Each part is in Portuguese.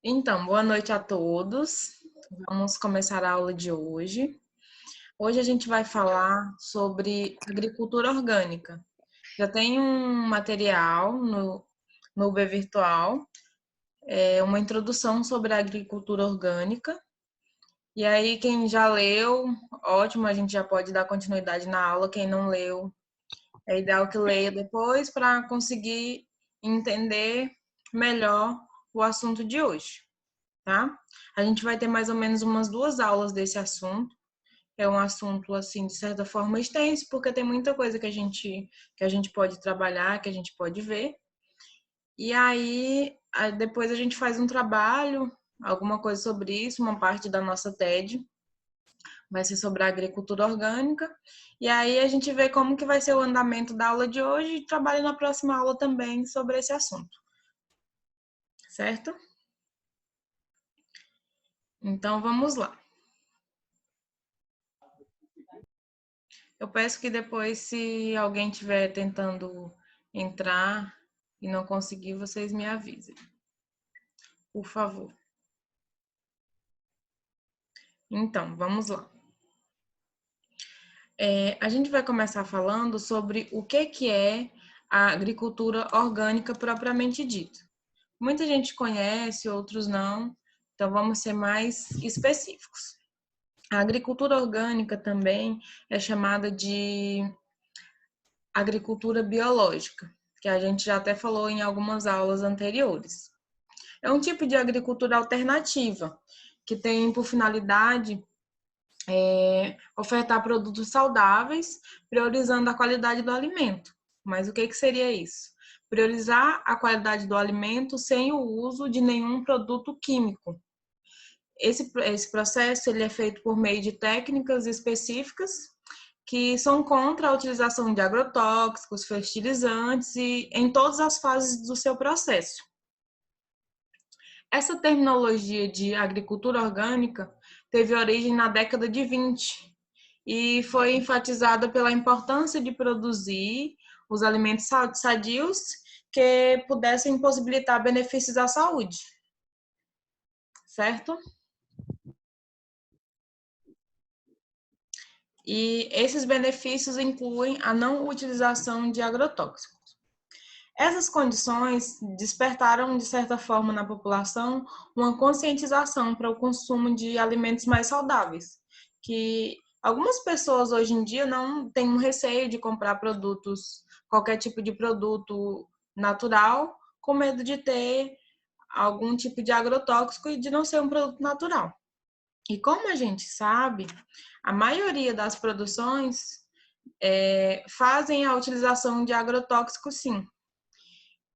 Então, boa noite a todos. Vamos começar a aula de hoje. Hoje a gente vai falar sobre agricultura orgânica. Já tem um material no UB Virtual, uma introdução sobre a agricultura orgânica. E aí, quem já leu, ótimo, a gente já pode dar continuidade na aula. Quem não leu, é ideal que leia depois para conseguir entender melhor o assunto de hoje. Tá? A gente vai ter mais ou menos umas 2 aulas desse assunto. É um assunto, assim, de certa forma extenso, porque tem muita coisa que a gente pode trabalhar, que a gente pode ver. E aí, depois a gente faz um trabalho, alguma coisa sobre isso, uma parte da nossa TED vai ser sobre a agricultura orgânica. E aí a gente vê como que vai ser o andamento da aula de hoje e trabalha na próxima aula também sobre esse assunto. Certo? Então, vamos lá. Eu peço que depois, se alguém estiver tentando entrar e não conseguir, vocês me avisem, por favor. Então, vamos lá. A gente vai começar falando sobre o que é a agricultura orgânica propriamente dita. Muita gente conhece, outros não, então vamos ser mais específicos. A agricultura orgânica também é chamada de agricultura biológica, que a gente já até falou em algumas aulas anteriores. É um tipo de agricultura alternativa, que tem por finalidade ofertar produtos saudáveis, priorizando a qualidade do alimento. Mas o que seria isso? Priorizar a qualidade do alimento sem o uso de nenhum produto químico. Esse processo ele é feito por meio de técnicas específicas que são contra a utilização de agrotóxicos, fertilizantes e em todas as fases do seu processo. Essa terminologia de agricultura orgânica teve origem na década de 20 e foi enfatizada pela importância de produzir os alimentos sadios que pudessem possibilitar benefícios à saúde, certo? E esses benefícios incluem a não utilização de agrotóxicos. Essas condições despertaram, de certa forma, na população uma conscientização para o consumo de alimentos mais saudáveis, que algumas pessoas hoje em dia não têm um receio de comprar produtos, qualquer tipo de produto natural, com medo de ter algum tipo de agrotóxico e de não ser um produto natural. E como a gente sabe, a maioria das produções fazem a utilização de agrotóxicos, sim.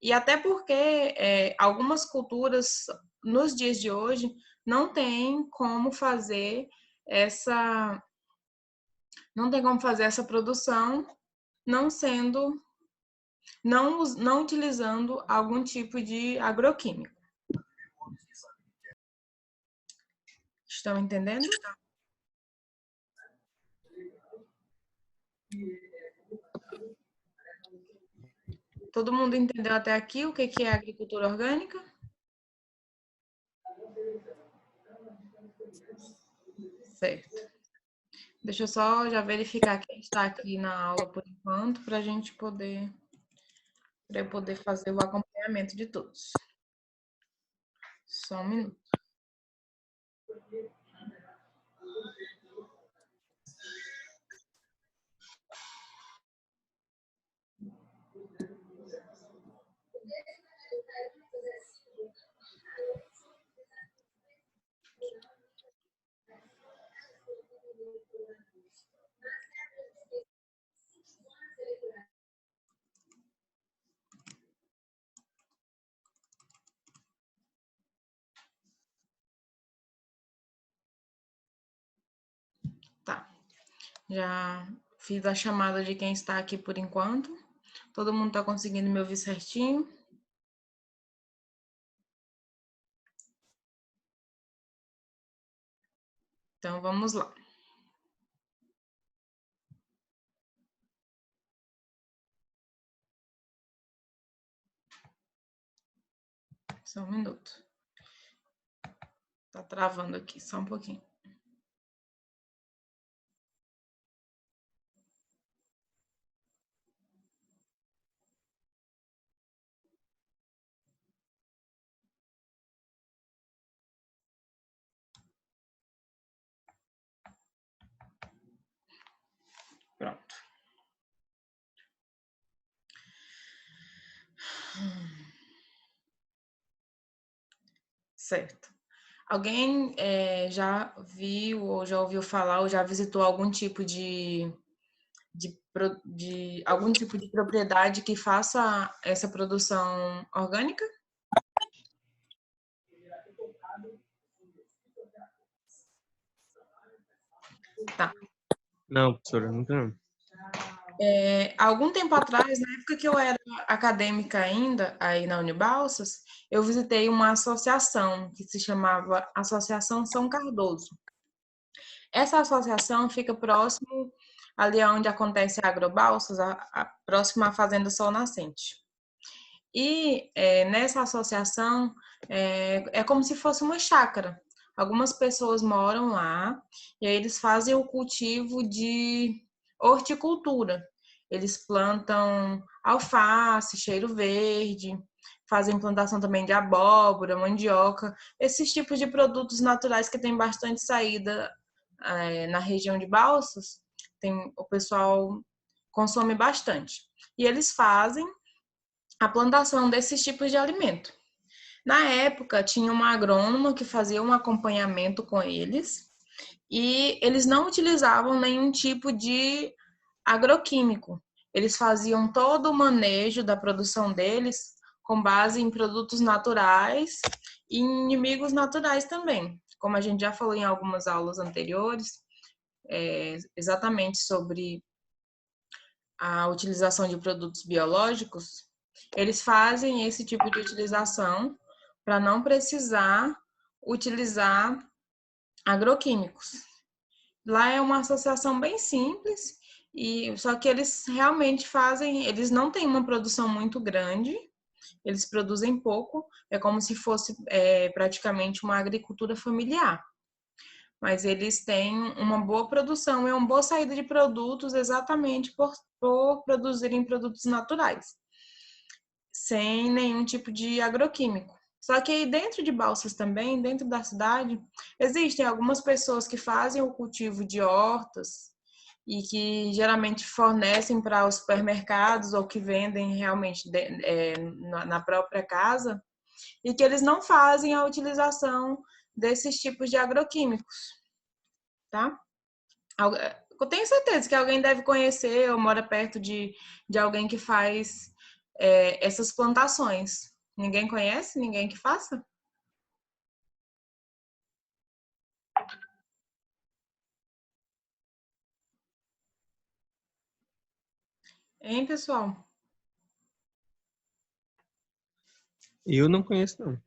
E até porque algumas culturas, nos dias de hoje, não tem como fazer essa, não tem como fazer essa produção não sendo, não utilizando algum tipo de agroquímico. Estão entendendo? Todo mundo entendeu até aqui o que é agricultura orgânica? Certo. Deixa eu só já verificar quem está aqui na aula por enquanto, para eu poder fazer o acompanhamento de todos. Só um minuto. Tá. Já fiz a chamada de quem está aqui por enquanto. Todo mundo está conseguindo me ouvir certinho? Então vamos lá. Só um minuto. Tá travando aqui, só um pouquinho. Pronto. Certo. Alguém já viu ou já ouviu falar ou já visitou algum tipo de algum tipo de propriedade que faça essa produção orgânica? Tá. Não, professora, nunca não. Algum tempo atrás, na época que eu era acadêmica ainda, aí na Unibalsas, eu visitei uma associação que se chamava Associação São Cardoso. Essa associação fica próximo ali onde acontece a Agrobalsas, próximo à Fazenda Sol Nascente. E nessa associação é como se fosse uma chácara. Algumas pessoas moram lá e aí eles fazem o cultivo de horticultura. Eles plantam alface, cheiro verde, fazem plantação também de abóbora, mandioca, esses tipos de produtos naturais que tem bastante saída na região de Balsas, o pessoal consome bastante. E eles fazem a plantação desses tipos de alimento. Na época, tinha uma agrônoma que fazia um acompanhamento com eles e eles não utilizavam nenhum tipo de agroquímico. Eles faziam todo o manejo da produção deles com base em produtos naturais e em inimigos naturais também. Como a gente já falou em algumas aulas anteriores, exatamente sobre a utilização de produtos biológicos, eles fazem esse tipo de utilização para não precisar utilizar agroquímicos. Lá é uma associação bem simples, e só que eles realmente fazem, eles não têm uma produção muito grande, eles produzem pouco, é como se fosse praticamente uma agricultura familiar. Mas eles têm uma boa produção e uma boa saída de produtos exatamente por produzirem produtos naturais, sem nenhum tipo de agroquímico. Só que aí dentro de Balsas também, dentro da cidade, existem algumas pessoas que fazem o cultivo de hortas e que geralmente fornecem para os supermercados ou que vendem realmente na própria casa e que eles não fazem a utilização desses tipos de agroquímicos, tá? Eu tenho certeza que alguém deve conhecer ou mora perto de alguém que faz essas plantações. Ninguém conhece? Ninguém que faça? Hein, pessoal? Eu não conheço, não.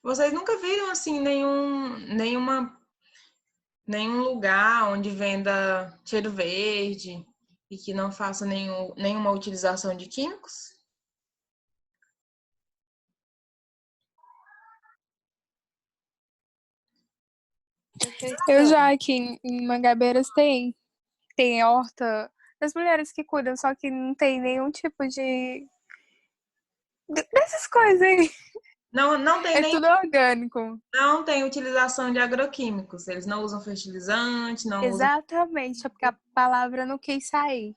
Vocês nunca viram assim nenhum lugar onde venda cheiro verde e que não faça nenhuma utilização de químicos? Eu já aqui em Mangabeiras tem horta das mulheres que cuidam, só que não tem nenhum tipo dessas coisas aí. Não tem É tudo orgânico. não tem utilização de agroquímicos. Eles não usam fertilizante, não usam. Exatamente, é porque a palavra não quis sair.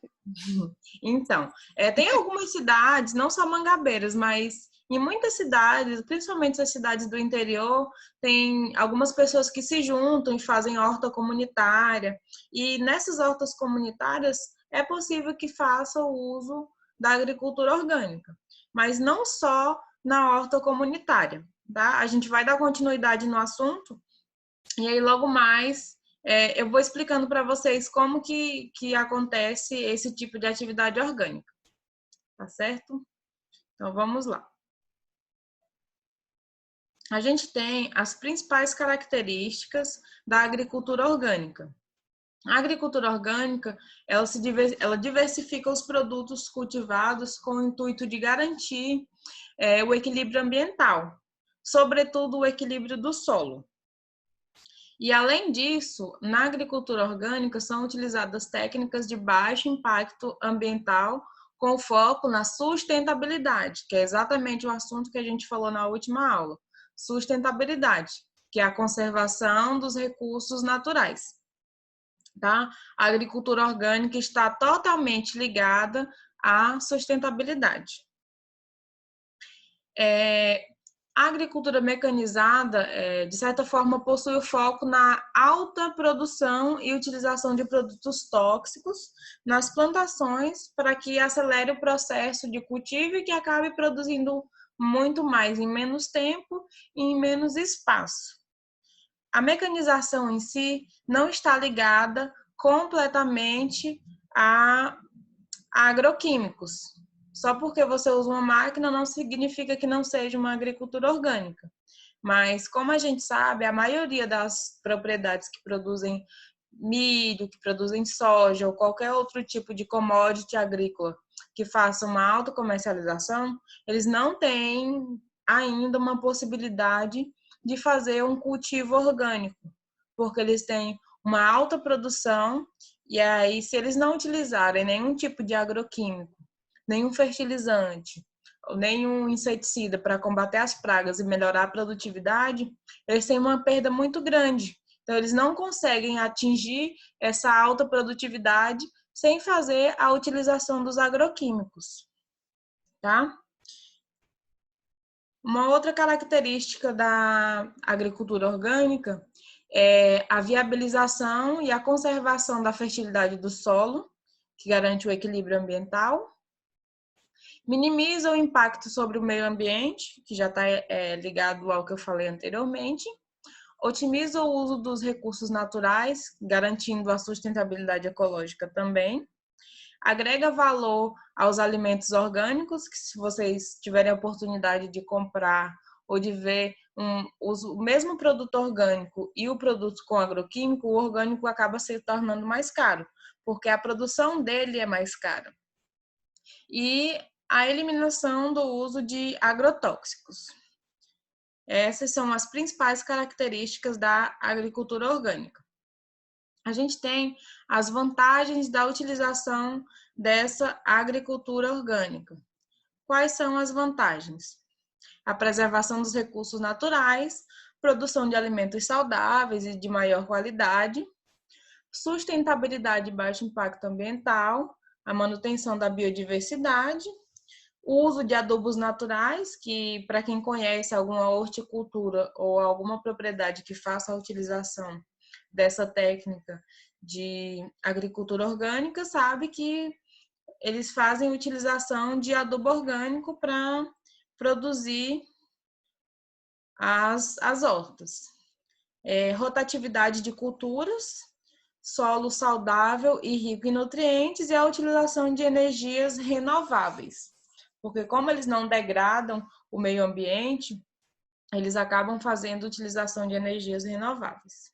Então, tem algumas cidades, não só Mangabeiras, mas em muitas cidades, principalmente as cidades do interior, tem algumas pessoas que se juntam e fazem horta comunitária. E nessas hortas comunitárias é possível que faça o uso da agricultura orgânica, mas não só na horta comunitária, tá? A gente vai dar continuidade no assunto e aí logo mais eu vou explicando para vocês como que acontece esse tipo de atividade orgânica, tá certo? Então vamos lá. A gente tem as principais características da agricultura orgânica. A agricultura orgânica, ela diversifica os produtos cultivados com o intuito de garantir o equilíbrio ambiental, sobretudo o equilíbrio do solo. E, além disso, na agricultura orgânica são utilizadas técnicas de baixo impacto ambiental com foco na sustentabilidade, que é exatamente o assunto que a gente falou na última aula. Sustentabilidade, que é a conservação dos recursos naturais. Tá? A agricultura orgânica está totalmente ligada à sustentabilidade. A agricultura mecanizada, de certa forma, possui o foco na alta produção e utilização de produtos tóxicos nas plantações para que acelere o processo de cultivo e que acabe produzindo muito mais em menos tempo e em menos espaço. A mecanização em si não está ligada completamente a agroquímicos. Só porque você usa uma máquina não significa que não seja uma agricultura orgânica. Mas, como a gente sabe, a maioria das propriedades que produzem milho, que produzem soja ou qualquer outro tipo de commodity agrícola que faça uma autocomercialização, eles não têm ainda uma possibilidade de fazer um cultivo orgânico, porque eles têm uma alta produção e aí, se eles não utilizarem nenhum tipo de agroquímico, nenhum fertilizante, ou nenhum inseticida para combater as pragas e melhorar a produtividade, eles têm uma perda muito grande. Então, eles não conseguem atingir essa alta produtividade sem fazer a utilização dos agroquímicos, tá? Uma outra característica da agricultura orgânica é a viabilização e a conservação da fertilidade do solo, que garante o equilíbrio ambiental, minimiza o impacto sobre o meio ambiente, que já está ligado ao que eu falei anteriormente, otimiza o uso dos recursos naturais, garantindo a sustentabilidade ecológica também, agrega valor aos alimentos orgânicos, que se vocês tiverem a oportunidade de comprar ou de ver o mesmo produto orgânico e o produto com agroquímico, o orgânico acaba se tornando mais caro, porque a produção dele é mais cara. E a eliminação do uso de agrotóxicos. Essas são as principais características da agricultura orgânica. A gente tem as vantagens da utilização dessa agricultura orgânica. Quais são as vantagens? A preservação dos recursos naturais, produção de alimentos saudáveis e de maior qualidade, sustentabilidade e baixo impacto ambiental, a manutenção da biodiversidade, o uso de adubos naturais, que para quem conhece alguma horticultura ou alguma propriedade que faça a utilização dessa técnica de agricultura orgânica, sabe que eles fazem utilização de adubo orgânico para produzir as hortas. Rotatividade de culturas, solo saudável e rico em nutrientes e a utilização de energias renováveis. Porque como eles não degradam o meio ambiente, eles acabam fazendo utilização de energias renováveis.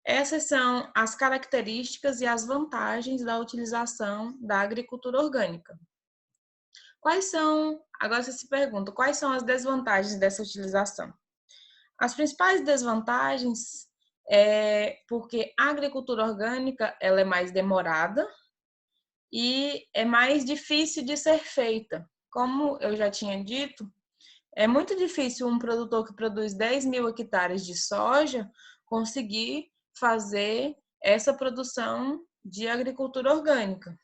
Essas são as características e as vantagens da utilização da agricultura orgânica. Agora você se pergunta, quais são as desvantagens dessa utilização? As principais desvantagens é porque a agricultura orgânica ela é mais demorada e é mais difícil de ser feita. Como eu já tinha dito, é muito difícil um produtor que produz 10 mil hectares de soja conseguir fazer essa produção de agricultura orgânica.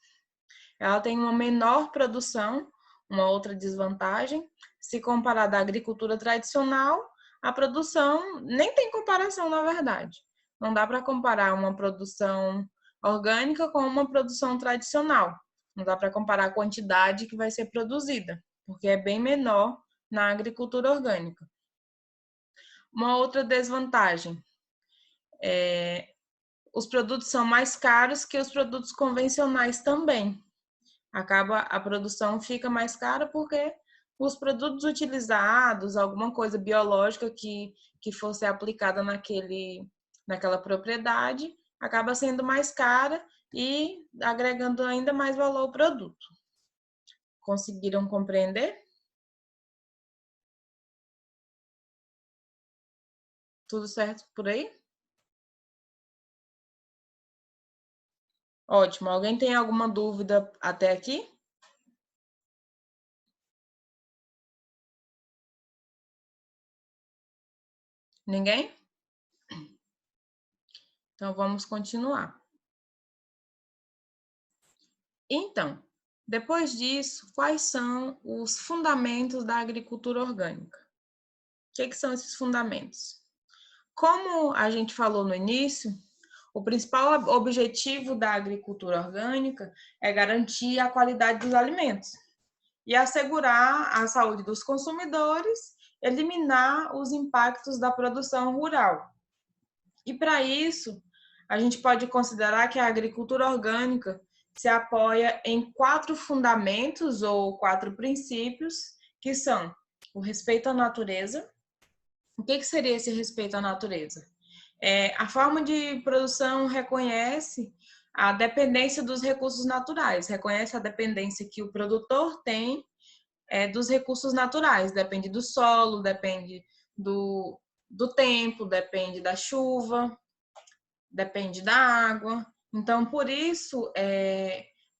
Ela tem uma menor produção, uma outra desvantagem. Se comparar da agricultura tradicional, a produção nem tem comparação, na verdade. Não dá para comparar uma produção orgânica com uma produção tradicional. Não dá para comparar a quantidade que vai ser produzida, porque é bem menor na agricultura orgânica. Uma outra desvantagem os produtos são mais caros que os produtos convencionais também. A produção fica mais cara porque os produtos utilizados, alguma coisa biológica que fosse aplicada naquela propriedade, acaba sendo mais cara e agregando ainda mais valor ao produto. Conseguiram compreender? Tudo certo por aí? Ótimo. Alguém tem alguma dúvida até aqui? Ninguém? Então, vamos continuar. Então, depois disso, quais são os fundamentos da agricultura orgânica? O que são esses fundamentos? Como a gente falou no início, o principal objetivo da agricultura orgânica é garantir a qualidade dos alimentos e assegurar a saúde dos consumidores, eliminar os impactos da produção rural. E para isso, a gente pode considerar que a agricultura orgânica se apoia em 4 fundamentos ou 4 princípios, que são o respeito à natureza. O que seria esse respeito à natureza? A forma de produção reconhece a dependência dos recursos naturais, reconhece a dependência que o produtor tem dos recursos naturais, depende do solo, depende do tempo, depende da chuva, depende da água. Então, por isso,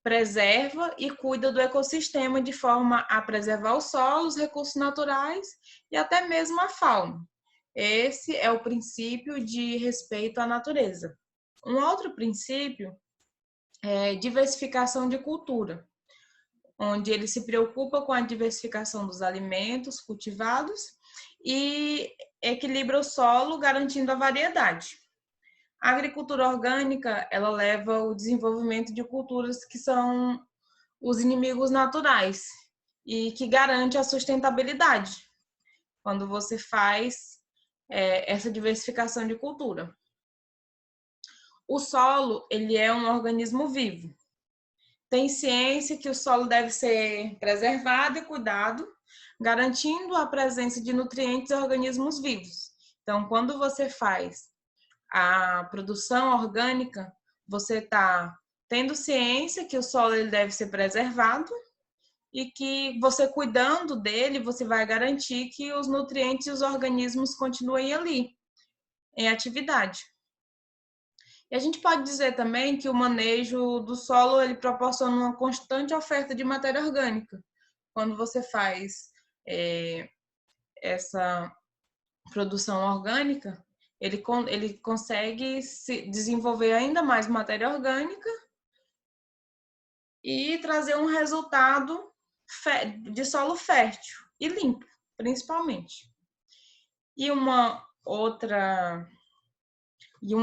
preserva e cuida do ecossistema de forma a preservar o solo, os recursos naturais e até mesmo a fauna. Esse é o princípio de respeito à natureza. Um outro princípio é diversificação de cultura, onde ele se preocupa com a diversificação dos alimentos cultivados e equilibra o solo, garantindo a variedade. A agricultura orgânica, ela leva o desenvolvimento de culturas que são os inimigos naturais e que garante a sustentabilidade quando você faz essa diversificação de cultura. O solo, ele é um organismo vivo. Tem ciência que o solo deve ser preservado e cuidado, garantindo a presença de nutrientes e organismos vivos. Então, quando você faz a produção orgânica, você está tendo ciência que o solo ele deve ser preservado e que você cuidando dele, você vai garantir que os nutrientes e os organismos continuem ali, em atividade. E a gente pode dizer também que o manejo do solo ele proporciona uma constante oferta de matéria orgânica. Quando você faz essa produção orgânica, ele consegue se desenvolver ainda mais matéria orgânica e trazer um resultado de solo fértil e limpo, principalmente. E um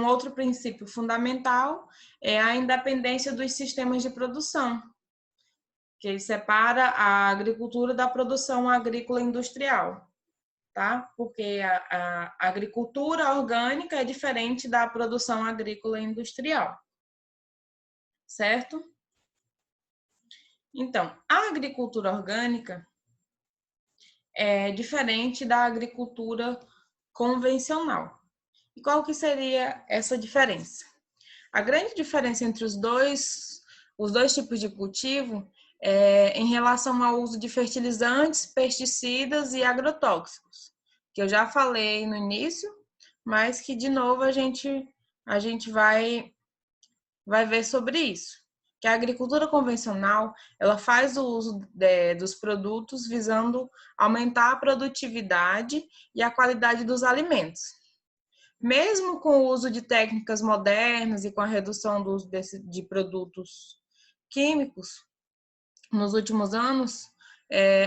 outro princípio fundamental é a independência dos sistemas de produção, que separa a agricultura da produção agrícola industrial, tá? Porque a agricultura orgânica é diferente da produção agrícola industrial, certo? Então, a agricultura orgânica é diferente da agricultura convencional. E qual que seria essa diferença? A grande diferença entre os dois tipos de cultivo é em relação ao uso de fertilizantes, pesticidas e agrotóxicos, que eu já falei no início, mas que de novo a gente vai ver sobre isso. Que a agricultura convencional, ela faz o uso dos produtos visando aumentar a produtividade e a qualidade dos alimentos. Mesmo com o uso de técnicas modernas e com a redução do uso de produtos químicos nos últimos anos,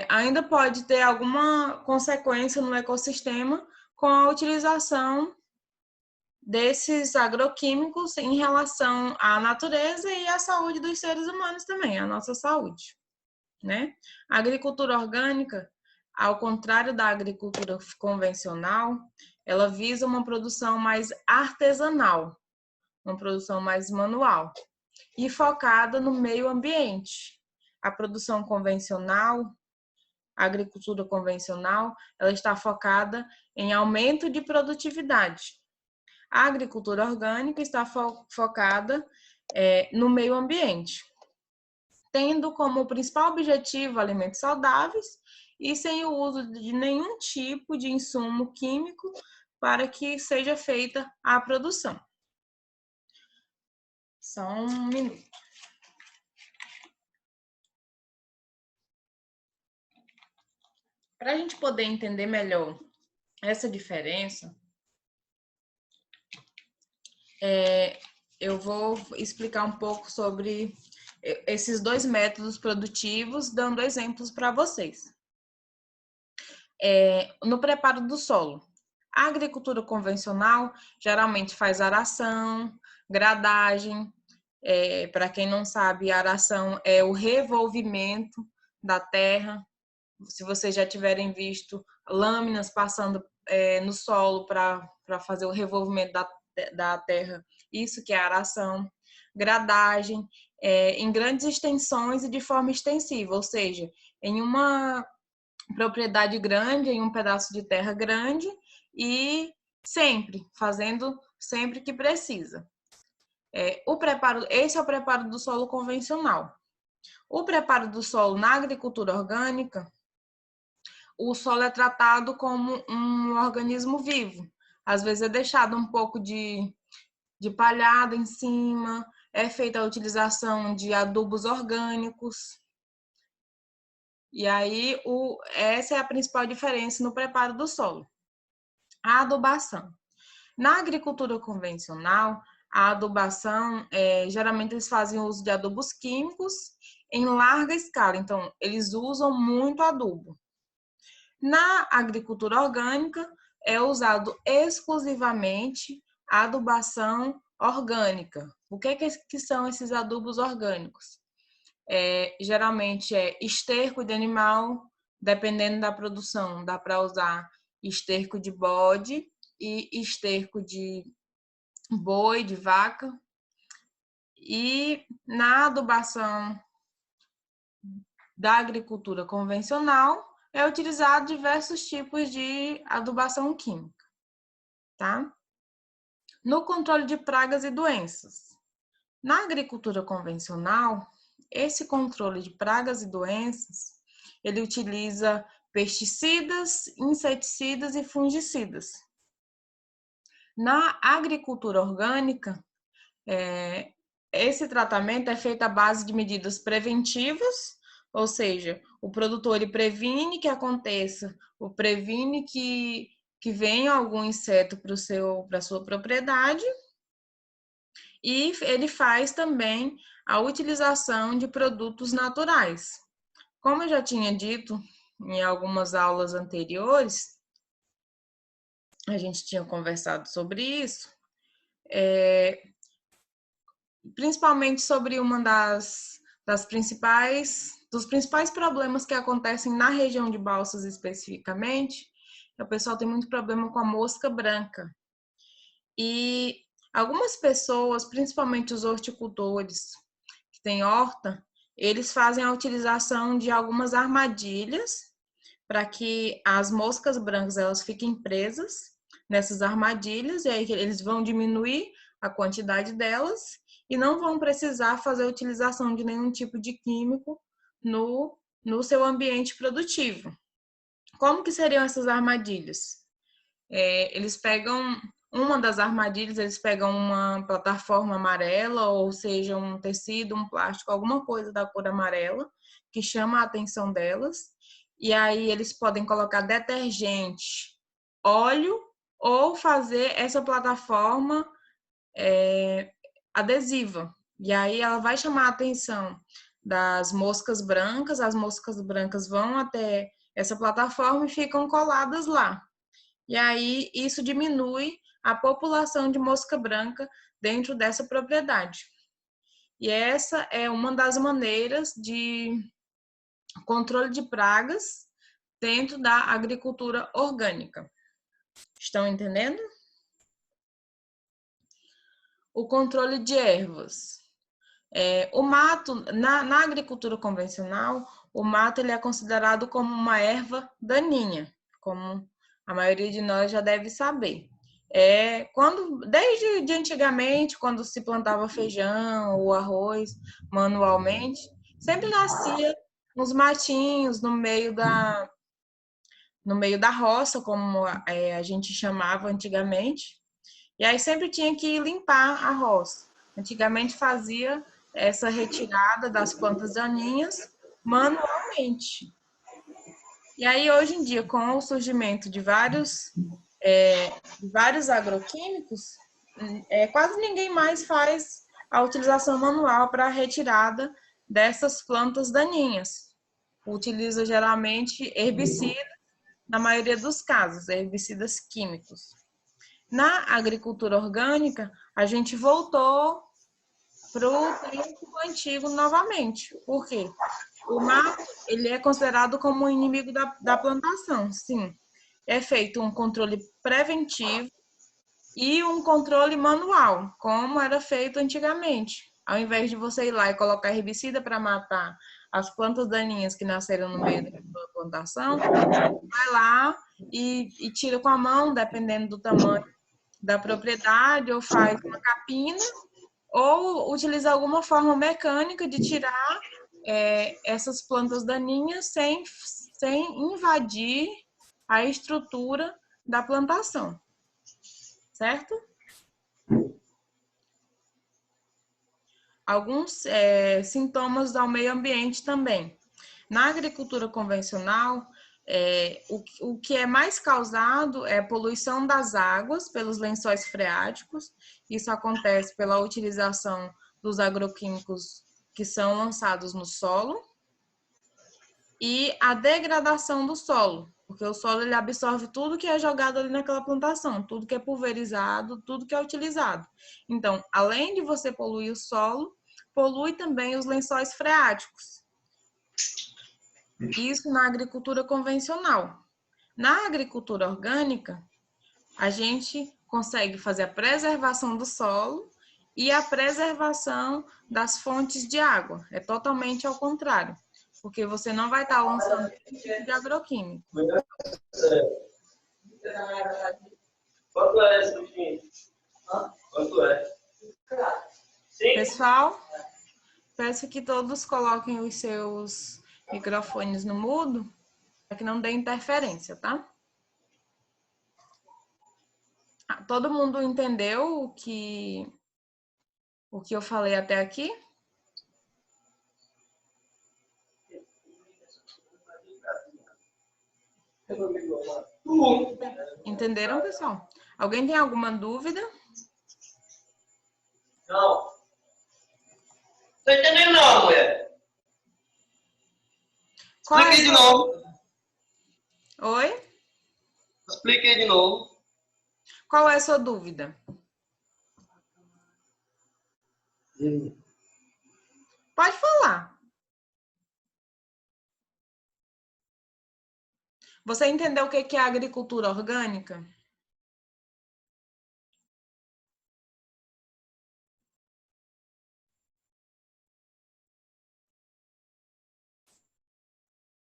ainda pode ter alguma consequência no ecossistema com a utilização desses agroquímicos em relação à natureza e à saúde dos seres humanos também, a nossa saúde, né? A agricultura orgânica, ao contrário da agricultura convencional, ela visa uma produção mais artesanal, uma produção mais manual e focada no meio ambiente. A produção convencional, a agricultura convencional, ela está focada em aumento de produtividade. A agricultura orgânica está focada no meio ambiente, tendo como principal objetivo alimentos saudáveis e sem o uso de nenhum tipo de insumo químico para que seja feita a produção. Só um minuto. Para a gente poder entender melhor essa diferença, eu vou explicar um pouco sobre esses dois métodos produtivos, dando exemplos para vocês. No preparo do solo, a agricultura convencional geralmente faz aração, gradagem. Para quem não sabe, aração é o revolvimento da terra. Se vocês já tiverem visto lâminas passando no solo para fazer o revolvimento da terra, isso que é aração. Gradagem, em grandes extensões e de forma extensiva, ou seja, em uma propriedade grande, em um pedaço de terra grande e fazendo sempre que precisa. Esse é o preparo do solo convencional. O preparo do solo na agricultura orgânica, o solo é tratado como um organismo vivo. Às vezes é deixado um pouco de palhada em cima, é feita a utilização de adubos orgânicos. E aí, essa é a principal diferença no preparo do solo. A adubação. Na agricultura convencional, a adubação, geralmente eles fazem uso de adubos químicos em larga escala, então eles usam muito adubo. Na agricultura orgânica, é usado exclusivamente a adubação orgânica. O que são esses adubos orgânicos? Geralmente é esterco de animal, dependendo da produção, dá para usar esterco de bode e esterco de boi, de vaca. E na adubação da agricultura convencional, é utilizado diversos tipos de adubação química, tá? No controle de pragas e doenças. Na agricultura convencional, esse controle de pragas e doenças, ele utiliza pesticidas, inseticidas e fungicidas. Na agricultura orgânica, esse tratamento é feito à base de medidas preventivas, ou seja, o produtor ele previne que aconteça, ou previne que venha algum inseto para a sua propriedade, e ele faz também a utilização de produtos naturais. Como eu já tinha dito em algumas aulas anteriores, a gente tinha conversado sobre isso, principalmente sobre uma dos principais problemas que acontecem na região de Balsas especificamente, o pessoal tem muito problema com a mosca branca. E algumas pessoas, principalmente os horticultores que têm horta, eles fazem a utilização de algumas armadilhas para que as moscas brancas elas fiquem presas nessas armadilhas, e aí eles vão diminuir a quantidade delas e não vão precisar fazer a utilização de nenhum tipo de químico no seu ambiente produtivo. Como que seriam essas armadilhas? Eles pegam uma das armadilhas, eles pegam uma plataforma amarela, ou seja, um tecido, um plástico, alguma coisa da cor amarela, que chama a atenção delas, e aí eles podem colocar detergente, óleo, ou fazer essa plataforma adesiva. E aí ela vai chamar a atenção das moscas brancas, as moscas brancas vão até essa plataforma e ficam coladas lá. E aí isso diminui a população de mosca branca dentro dessa propriedade. E essa é uma das maneiras de controle de pragas dentro da agricultura orgânica. Estão entendendo? O controle de ervas. O mato, na agricultura convencional, o mato ele é considerado como uma erva daninha, como a maioria de nós já deve saber. Desde antigamente, quando se plantava feijão ou arroz manualmente, sempre nascia uns matinhos no meio no meio da roça, como a gente chamava antigamente. E aí sempre tinha que limpar a roça. Antigamente fazia essa retirada das plantas daninhas manualmente. E aí hoje em dia, com o surgimento de vários agroquímicos, quase ninguém mais faz a utilização manual para a retirada dessas plantas daninhas. Utiliza geralmente herbicidas, na maioria dos casos, herbicidas químicos. Na agricultura orgânica, a gente voltou para o tempo antigo novamente. Por quê? O mato, ele é considerado como um inimigo da plantação, sim. É feito um controle preventivo e um controle manual, como era feito antigamente. Ao invés de você ir lá e colocar herbicida para matar as plantas daninhas que nasceram no meio da plantação, vai lá e tira com a mão, dependendo do tamanho da propriedade, ou faz uma capina, ou utiliza alguma forma mecânica de tirar essas plantas daninhas sem invadir a estrutura da plantação, certo? Alguns sintomas ao meio ambiente também. Na agricultura convencional, o que é mais causado é poluição das águas pelos lençóis freáticos. Isso acontece pela utilização dos agroquímicos que são lançados no solo. E a degradação do solo, porque o solo ele absorve tudo que é jogado ali naquela plantação, tudo que é pulverizado, tudo que é utilizado. Então, além de você poluir o solo, polui também os lençóis freáticos. Isso na agricultura convencional. Na agricultura orgânica, a gente consegue fazer a preservação do solo e a preservação das fontes de água. É totalmente ao contrário, porque você não vai estar lançando nenhum tipo de agroquímico. Quanto é esse bichinho? Quanto é? Pessoal, peço que todos coloquem os seus microfones no mudo, para que não dê interferência, tá? Todo mundo entendeu o que eu falei até aqui? Entenderam, pessoal? Alguém tem alguma dúvida? Não. Tô entendendo não, mulher. Explique de novo. Oi? Explique de novo. Qual é a sua dúvida? Pode falar. Você entendeu o que é agricultura orgânica?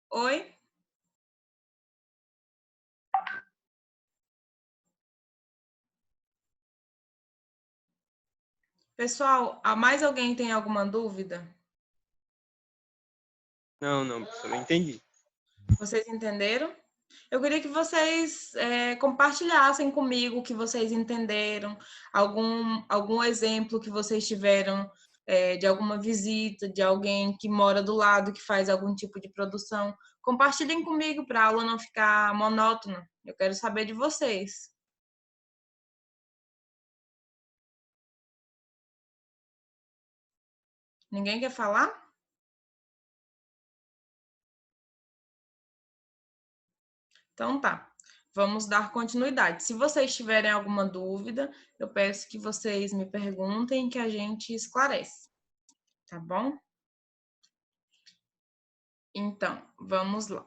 Oi? Pessoal, mais alguém tem alguma dúvida? Não, professor, eu entendi. Vocês entenderam? Eu queria que vocês compartilhassem comigo o que vocês entenderam, algum exemplo que vocês tiveram de alguma visita, de alguém que mora do lado, que faz algum tipo de produção. Compartilhem comigo para a aula não ficar monótona. Eu quero saber de vocês. Ninguém quer falar? Então tá, vamos dar continuidade. Se vocês tiverem alguma dúvida, eu peço que vocês me perguntem que a gente esclarece, tá bom? Então, vamos lá.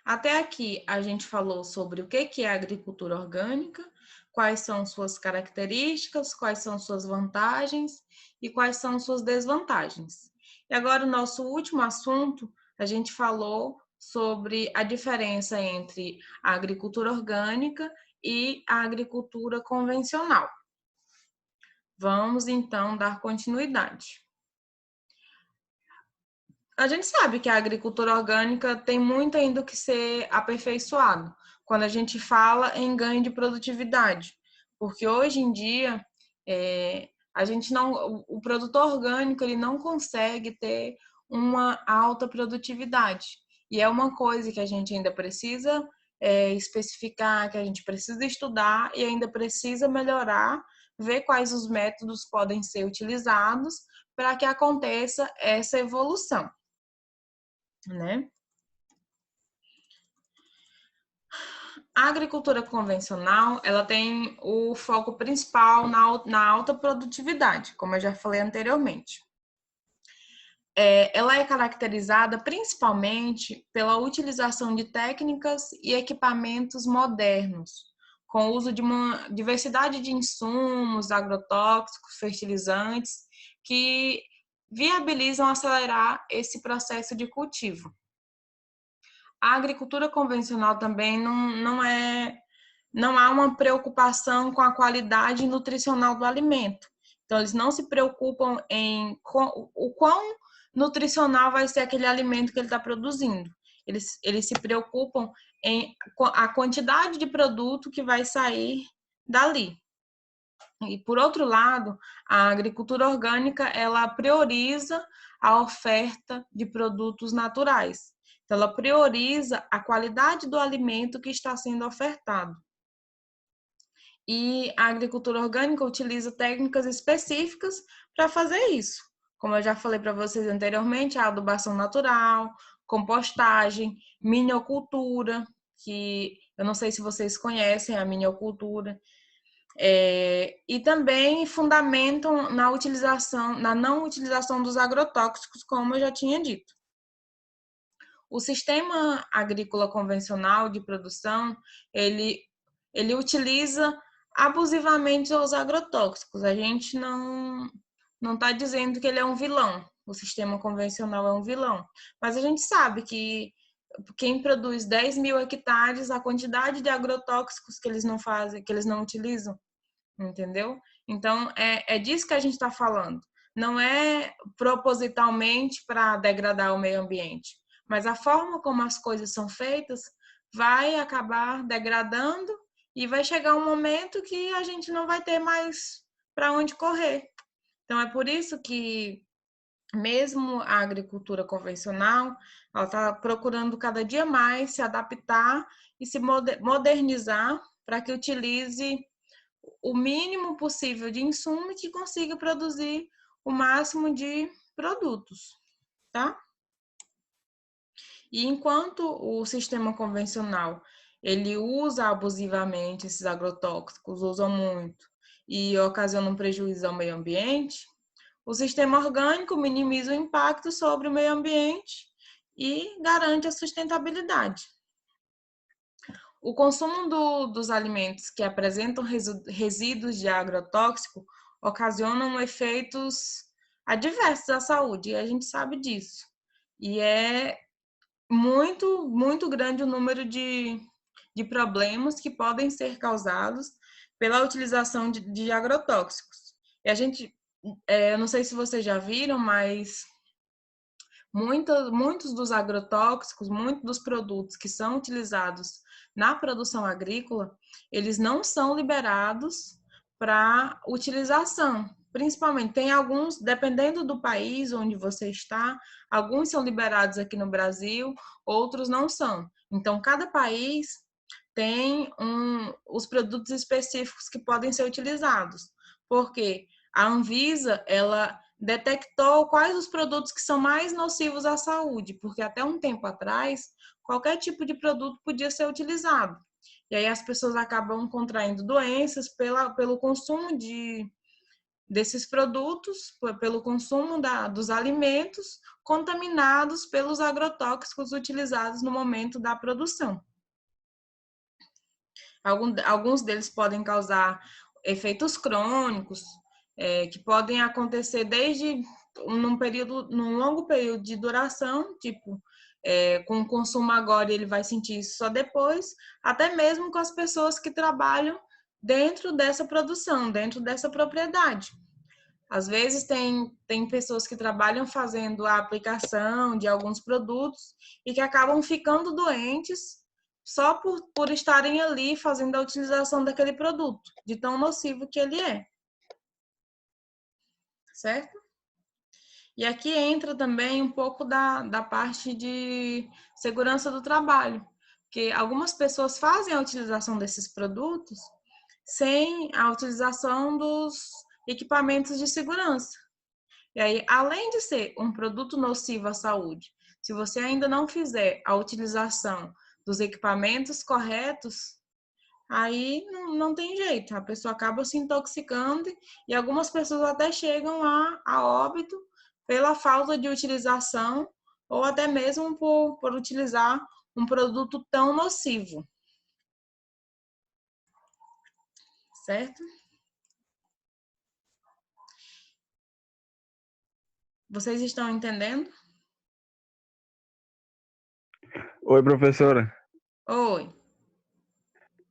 Até aqui a gente falou sobre o que é agricultura orgânica, quais são suas características, quais são suas vantagens e quais são suas desvantagens. E agora o nosso último assunto, a gente falou sobre a diferença entre a agricultura orgânica e a agricultura convencional. Vamos então dar continuidade. a gente sabe que a agricultura orgânica tem muito ainda o que ser aperfeiçoado quando a gente fala em ganho de produtividade, porque hoje em dia a gente não, o produtor orgânico ele não consegue ter uma alta produtividade e é uma coisa que a gente ainda precisa especificar, que a gente precisa estudar e ainda precisa melhorar, ver quais os métodos podem ser utilizados para que aconteça essa evolução, né? A agricultura convencional, ela tem o foco principal na alta produtividade, como eu já falei anteriormente. Ela é caracterizada principalmente pela utilização de técnicas e equipamentos modernos, com o uso de uma diversidade de insumos, agrotóxicos, fertilizantes, que viabilizam acelerar esse processo de cultivo. A agricultura convencional também não há uma preocupação com a qualidade nutricional do alimento. Então, eles não se preocupam em o quão nutricional vai ser aquele alimento que ele está produzindo. Eles se preocupam em a quantidade de produto que vai sair dali. E, por outro lado, a agricultura orgânica, ela prioriza a oferta de produtos naturais. Então, ela prioriza a qualidade do alimento que está sendo ofertado. E a agricultura orgânica utiliza técnicas específicas para fazer isso. Como eu já falei para vocês anteriormente, a adubação natural, compostagem, miniocultura, que eu não sei se vocês conhecem a miniocultura, e também fundamentam na não utilização dos agrotóxicos, como eu já tinha dito. O sistema agrícola convencional de produção, ele utiliza abusivamente os agrotóxicos. A gente não está dizendo que ele é um vilão, o sistema convencional é um vilão, mas a gente sabe que quem produz 10 mil hectares, a quantidade de agrotóxicos que eles não fazem, que eles não utilizam, entendeu? Então, é disso que a gente está falando. Não é propositalmente para degradar o meio ambiente, mas a forma como as coisas são feitas vai acabar degradando e vai chegar um momento que a gente não vai ter mais para onde correr. Então, é por isso que, mesmo a agricultura convencional, ela está procurando cada dia mais se adaptar e se modernizar para que utilize o mínimo possível de insumo e que consiga produzir o máximo de produtos, tá? E enquanto o sistema convencional ele usa abusivamente esses agrotóxicos, usa muito e ocasiona um prejuízo ao meio ambiente, o sistema orgânico minimiza o impacto sobre o meio ambiente e garante a sustentabilidade. O consumo dos alimentos que apresentam resíduos de agrotóxico ocasionam efeitos adversos à saúde, e a gente sabe disso. E é muito, muito grande o número de problemas que podem ser causados pela utilização de agrotóxicos. E a gente, eu não sei se vocês já viram, mas muitos dos agrotóxicos, muitos dos produtos que são utilizados na produção agrícola, eles não são liberados para utilização. Principalmente, tem alguns, dependendo do país onde você está, alguns são liberados aqui no Brasil, outros não são. Então, cada país tem os produtos específicos que podem ser utilizados. Porque a Anvisa, ela detectou quais os produtos que são mais nocivos à saúde, porque até um tempo atrás, qualquer tipo de produto podia ser utilizado. E aí as pessoas acabam contraindo doenças pelo consumo desses produtos, pelo consumo dos alimentos contaminados pelos agrotóxicos utilizados no momento da produção. Alguns deles podem causar efeitos crônicos, que podem acontecer desde num longo período de duração, tipo, com o consumo agora ele vai sentir isso só depois, até mesmo com as pessoas que trabalham dentro dessa produção, dentro dessa propriedade. Às vezes tem pessoas que trabalham fazendo a aplicação de alguns produtos e que acabam ficando doentes só por estarem ali fazendo a utilização daquele produto, de tão nocivo que ele é. Certo? E aqui entra também um pouco da parte de segurança do trabalho, porque algumas pessoas fazem a utilização desses produtos sem a utilização dos equipamentos de segurança. E aí, além de ser um produto nocivo à saúde, se você ainda não fizer a utilização dos equipamentos corretos, aí não tem jeito, a pessoa acaba se intoxicando e algumas pessoas até chegam a óbito pela falta de utilização ou até mesmo por utilizar um produto tão nocivo. Certo? Vocês estão entendendo? Oi, professora. Oi.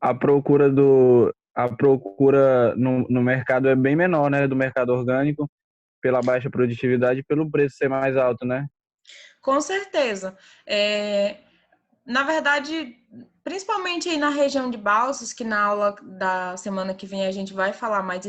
A procura no mercado é bem menor, né, do mercado orgânico, pela baixa produtividade e pelo preço ser mais alto, né? Com certeza. Na verdade, principalmente aí na região de Balsas, que na aula da semana que vem a gente vai falar mais